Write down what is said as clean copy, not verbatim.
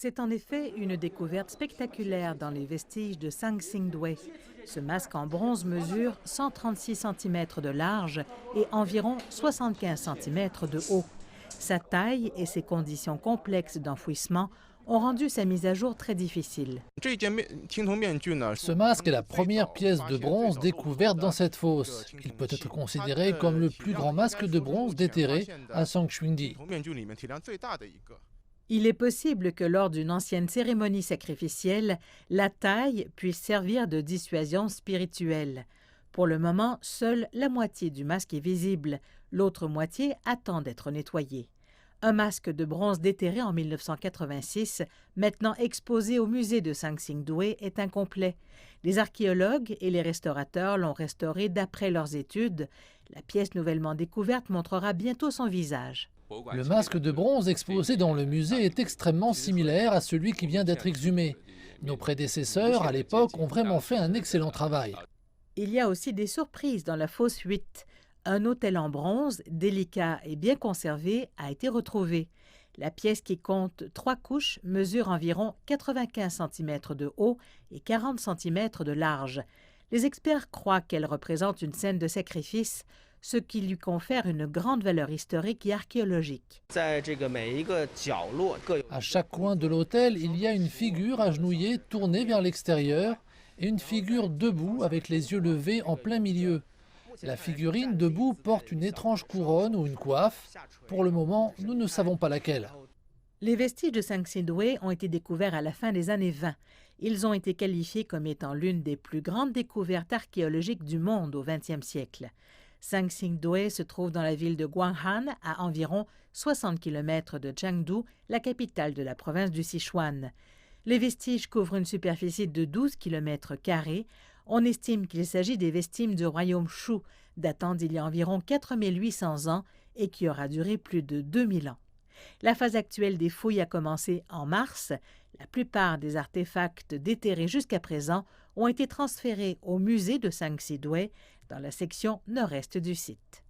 C'est en effet une découverte spectaculaire dans les vestiges de Sangsingdwe. Ce masque en bronze mesure 136 cm de large et environ 75 cm de haut. Sa taille et ses conditions complexes d'enfouissement ont rendu sa mise à jour très difficile. Ce masque est la première pièce de bronze découverte dans cette fosse. Il peut être considéré comme le plus grand masque de bronze déterré à Sangchuindi. Il est possible que lors d'une ancienne cérémonie sacrificielle, la taille puisse servir de dissuasion spirituelle. Pour le moment, seule la moitié du masque est visible. L'autre moitié attend d'être nettoyée. Un masque de bronze déterré en 1986, maintenant exposé au musée de Sangsingdwe, est incomplet. Les archéologues et les restaurateurs l'ont restauré d'après leurs études. La pièce nouvellement découverte montrera bientôt son visage. Le masque de bronze exposé dans le musée est extrêmement similaire à celui qui vient d'être exhumé. Nos prédécesseurs, à l'époque, ont vraiment fait un excellent travail. Il y a aussi des surprises dans la fosse 8. Un autel en bronze, délicat et bien conservé, a été retrouvé. La pièce, qui compte 3 couches, mesure environ 95 cm de haut et 40 cm de large. Les experts croient qu'elle représente une scène de sacrifice, ce qui lui confère une grande valeur historique et archéologique. À chaque coin de l'autel, il y a une figure agenouillée tournée vers l'extérieur et une figure debout avec les yeux levés en plein milieu. La figurine debout porte une étrange couronne ou une coiffe. Pour le moment, nous ne savons pas laquelle. Les vestiges de Sangsingdwe ont été découverts à la fin des années 20. Ils ont été qualifiés comme étant l'une des plus grandes découvertes archéologiques du monde au XXe siècle. Sangsingdwe se trouve dans la ville de Gwanghwan, à environ 60 km de Chengdu, la capitale de la province du Sichuan. Les vestiges couvrent une superficie de 12 km². On estime qu'il s'agit des vestiges du royaume Shu, datant d'il y a environ 4800 ans et qui aura duré plus de 2000 ans. La phase actuelle des fouilles a commencé en mars. La plupart des artefacts déterrés jusqu'à présent ont été transférés au musée de Sangsingdwe, dans la section nord-est du site.